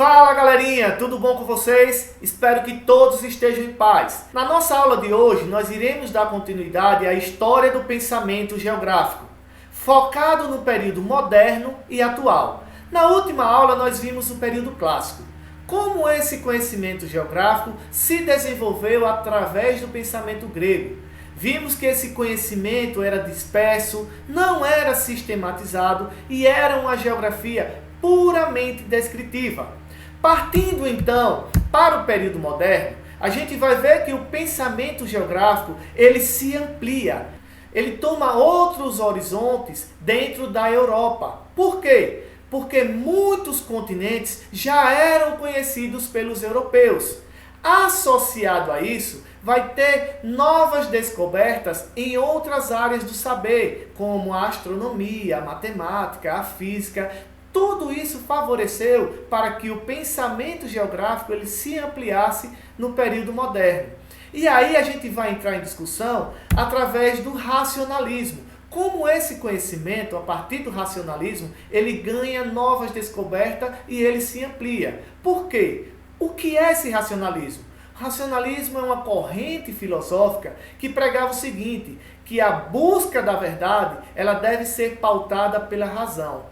Fala galerinha, tudo bom com vocês? Espero que todos estejam em paz. Na nossa aula de hoje, nós iremos dar continuidade à história do pensamento geográfico, focado no período moderno e atual. Na última aula, nós vimos o período clássico. Como esse conhecimento geográfico se desenvolveu através do pensamento grego. Vimos que esse conhecimento era disperso, não era sistematizado e era uma geografia puramente descritiva. Partindo então para o período moderno, a gente vai ver que o pensamento geográfico ele se amplia, ele toma outros horizontes dentro da Europa. Por quê? Porque muitos continentes já eram conhecidos pelos europeus. Associado a isso, vai ter novas descobertas em outras áreas do saber, como a astronomia, a matemática, a física. Tudo isso favoreceu para que o pensamento geográfico ele se ampliasse no período moderno. E aí a gente vai entrar em discussão através do racionalismo. Como esse conhecimento, a partir do racionalismo, ele ganha novas descobertas e ele se amplia. Por quê? O que é esse racionalismo? O racionalismo é uma corrente filosófica que pregava o seguinte, que a busca da verdade ela deve ser pautada pela razão.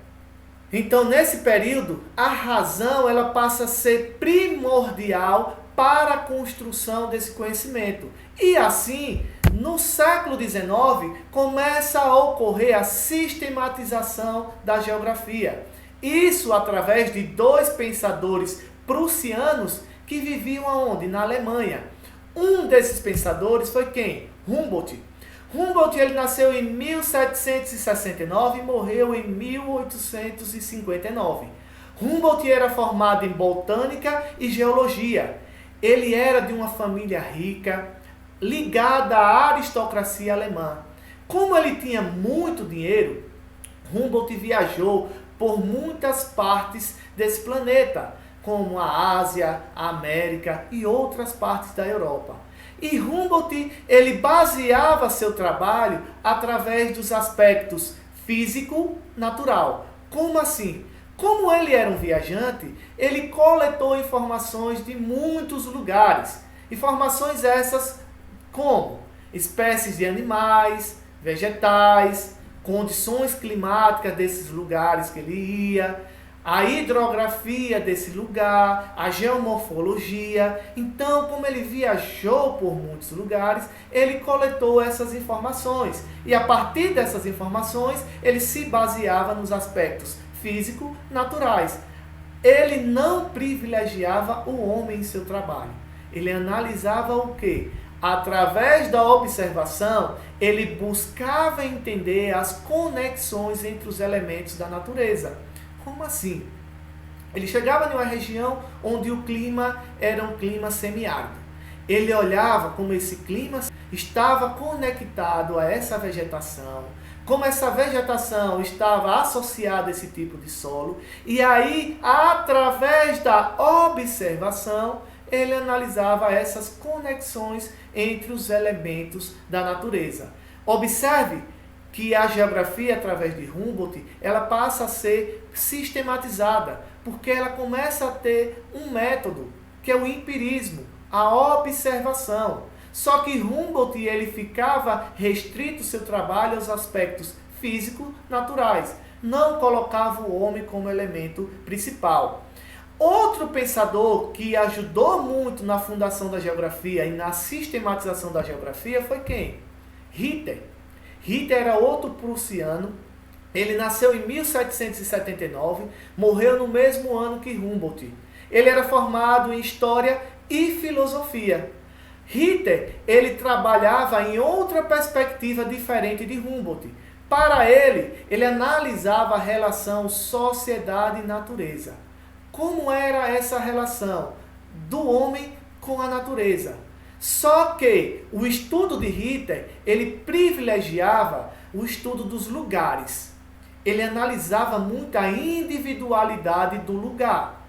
Então, nesse período, a razão ela passa a ser primordial para a construção desse conhecimento. E assim, no século XIX, começa a ocorrer a sistematização da geografia. Isso através de dois pensadores prussianos que viviam aonde? Na Alemanha. Um desses pensadores foi quem? Humboldt. Humboldt ele nasceu em 1769 e morreu em 1859. Humboldt era formado em botânica e geologia. Ele era de uma família rica, ligada à aristocracia alemã. Como ele tinha muito dinheiro, Humboldt viajou por muitas partes desse planeta, como a Ásia, a América e outras partes da Europa. E Humboldt, ele baseava seu trabalho através dos aspectos físico-natural. Como assim? Como ele era um viajante, ele coletou informações de muitos lugares. Informações essas como espécies de animais, vegetais, condições climáticas desses lugares que ele ia, a hidrografia desse lugar, a geomorfologia. Então, como ele viajou por muitos lugares, ele coletou essas informações. E a partir dessas informações, ele se baseava nos aspectos físico-naturais. Ele não privilegiava o homem em seu trabalho. Ele analisava o quê? Através da observação, ele buscava entender as conexões entre os elementos da natureza. Como assim? Ele chegava em uma região onde o clima era um clima semiárido. Ele olhava como esse clima estava conectado a essa vegetação, como essa vegetação estava associada a esse tipo de solo, e aí, através da observação, ele analisava essas conexões entre os elementos da natureza. Observe que a geografia, através de Humboldt, ela passa a ser sistematizada, porque ela começa a ter um método, que é o empirismo, a observação. Só que Humboldt ele ficava restrito seu trabalho aos aspectos físico-naturais, não colocava o homem como elemento principal. Outro pensador que ajudou muito na fundação da geografia e na sistematização da geografia foi quem? Ritter. Ritter era outro prussiano, ele nasceu em 1779, morreu no mesmo ano que Humboldt. Ele era formado em História e Filosofia. Ritter, ele trabalhava em outra perspectiva diferente de Humboldt. Para ele analisava a relação sociedade e natureza. Como era essa relação do homem com a natureza? Só que o estudo de Ritter, ele privilegiava o estudo dos lugares. Ele analisava muito a individualidade do lugar.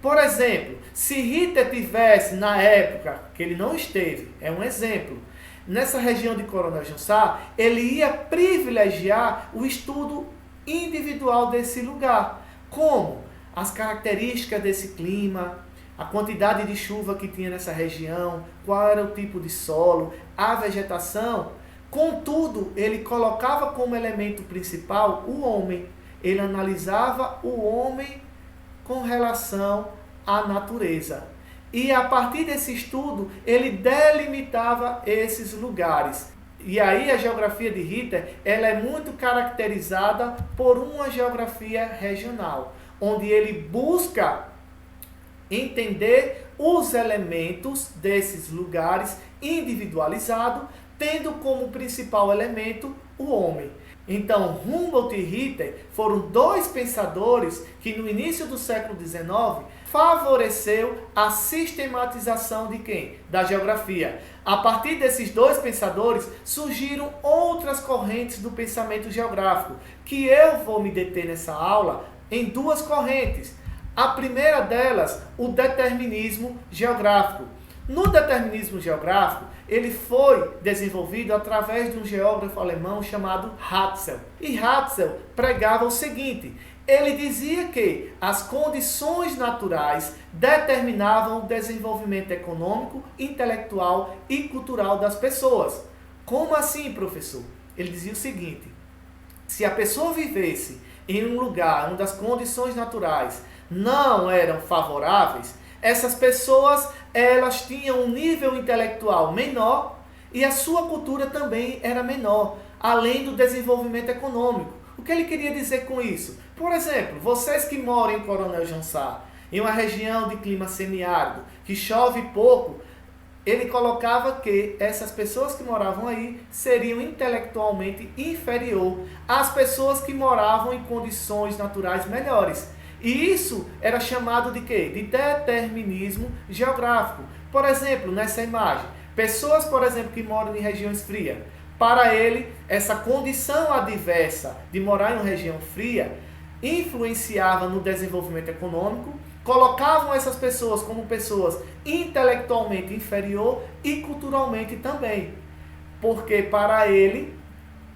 Por exemplo, se Ritter tivesse, na época que ele não esteve, é um exemplo, nessa região de Coronel Jussá, ele ia privilegiar o estudo individual desse lugar. Como? as características desse clima, a quantidade de chuva que tinha nessa região, qual era o tipo de solo, a vegetação. Contudo, ele colocava como elemento principal o homem. Ele analisava o homem com relação à natureza. E a partir desse estudo, ele delimitava esses lugares. E aí a geografia de Ritter, ela é muito caracterizada por uma geografia regional, onde ele busca entender os elementos desses lugares individualizado, tendo como principal elemento o homem. Então, Humboldt e Ritter foram dois pensadores que no início do século XIX favoreceu a sistematização de quem? Da geografia. A partir desses dois pensadores surgiram outras correntes do pensamento geográfico, que eu vou me deter nessa aula em duas correntes. A primeira delas, o determinismo geográfico. No determinismo geográfico, ele foi desenvolvido através de um geógrafo alemão chamado Ratzel. E Ratzel pregava o seguinte: ele dizia que as condições naturais determinavam o desenvolvimento econômico, intelectual e cultural das pessoas. Como assim, professor? Ele dizia o seguinte: se a pessoa vivesse em um lugar onde as condições naturais não eram favoráveis, essas pessoas elas tinham um nível intelectual menor e a sua cultura também era menor, além do desenvolvimento econômico. O que ele queria dizer com isso? Por exemplo, vocês que moram em Coronel João Sá, em uma região de clima semiárido, que chove pouco, ele colocava que essas pessoas que moravam aí seriam intelectualmente inferior às pessoas que moravam em condições naturais melhores. E isso era chamado de quê? De determinismo geográfico. Por exemplo, nessa imagem, pessoas, por exemplo, que moram em regiões frias, para ele, essa condição adversa de morar em uma região fria influenciava no desenvolvimento econômico, colocavam essas pessoas como pessoas intelectualmente inferior e culturalmente também. Porque para ele,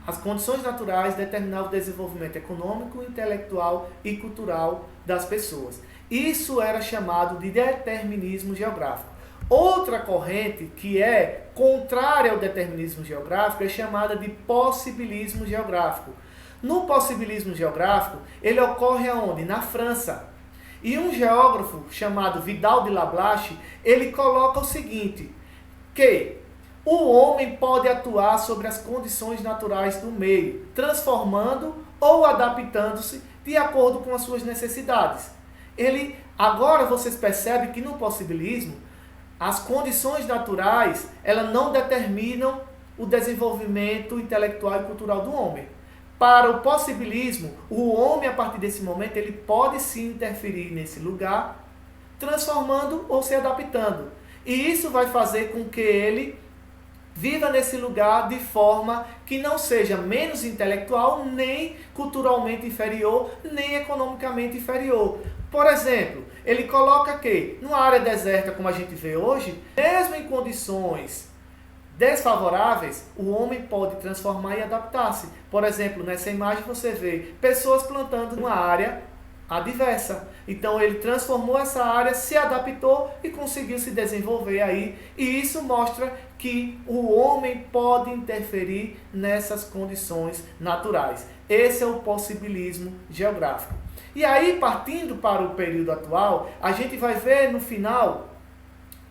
as condições naturais determinavam o desenvolvimento econômico, intelectual e cultural das pessoas. Isso era chamado de determinismo geográfico. Outra corrente que é contrária ao determinismo geográfico é chamada de possibilismo geográfico. No possibilismo geográfico, ele ocorre aonde? Na França. E um geógrafo chamado Vidal de Lablache, ele coloca o seguinte, que o homem pode atuar sobre as condições naturais do meio, transformando ou adaptando-se de acordo com as suas necessidades. Agora vocês percebem que no possibilismo, as condições naturais, elas não determinam o desenvolvimento intelectual e cultural do homem. Para o possibilismo, o homem, a partir desse momento, ele pode sim interferir nesse lugar, transformando ou se adaptando. E isso vai fazer com que ele viva nesse lugar de forma que não seja menos intelectual, nem culturalmente inferior, nem economicamente inferior. Por exemplo, ele coloca que, numa área deserta como a gente vê hoje, mesmo em condições desfavoráveis, o homem pode transformar e adaptar-se. Por exemplo, nessa imagem você vê pessoas plantando numa área adversa. Então ele transformou essa área, se adaptou e conseguiu se desenvolver aí. E isso mostra que o homem pode interferir nessas condições naturais. Esse é o possibilismo geográfico. E aí, partindo para o período atual, a gente vai ver no final,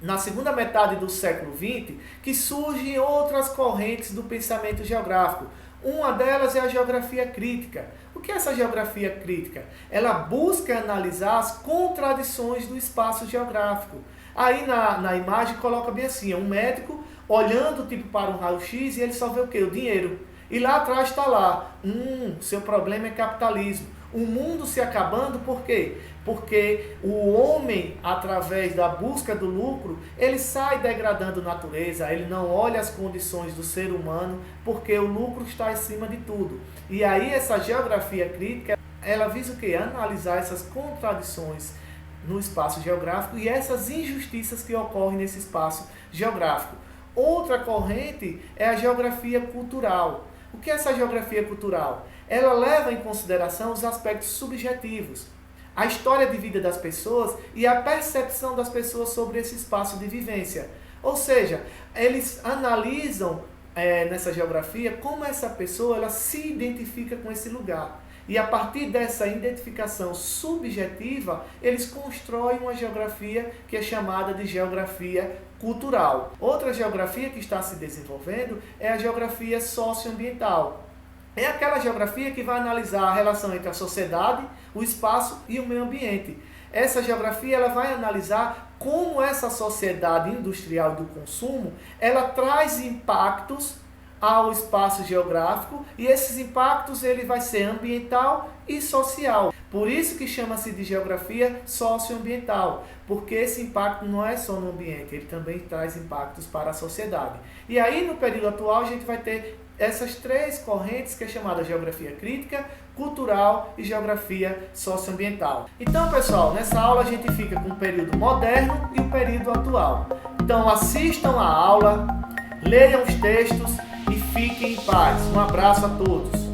na segunda metade do século XX, que surgem outras correntes do pensamento geográfico. Uma delas é a geografia crítica. O que é essa geografia crítica? Ela busca analisar as contradições do espaço geográfico. Aí na imagem coloca bem assim, é um médico olhando tipo para um raio-x e ele só vê o quê? O dinheiro. E lá atrás está lá, seu problema é capitalismo. O mundo se acabando, por quê? Porque o homem, através da busca do lucro, ele sai degradando a natureza, ele não olha as condições do ser humano, porque o lucro está acima de tudo. E aí essa geografia crítica, ela visa o quê? Analisar essas contradições no espaço geográfico e essas injustiças que ocorrem nesse espaço geográfico. Outra corrente é a geografia cultural. O que é essa geografia cultural? Ela leva em consideração os aspectos subjetivos. a história de vida das pessoas e a percepção das pessoas sobre esse espaço de vivência. Ou seja, eles analisam nessa geografia como essa pessoa ela se identifica com esse lugar. E a partir dessa identificação subjetiva, eles constroem uma geografia que é chamada de geografia cultural. Outra geografia que está se desenvolvendo é a geografia socioambiental. É aquela geografia que vai analisar a relação entre a sociedade, o espaço e o meio ambiente. Essa geografia ela vai analisar como essa sociedade industrial do consumo ela traz impactos ao espaço geográfico e esses impactos ele vai ser ambiental e social. Por isso que chama-se de geografia socioambiental, porque esse impacto não é só no ambiente, ele também traz impactos para a sociedade. E aí no período atual a gente vai ter essas três correntes que é chamada geografia crítica, cultural e geografia socioambiental. Então, pessoal, nessa aula a gente fica com o período moderno e o período atual. Então, assistam a aula, leiam os textos e fiquem em paz. Um abraço a todos.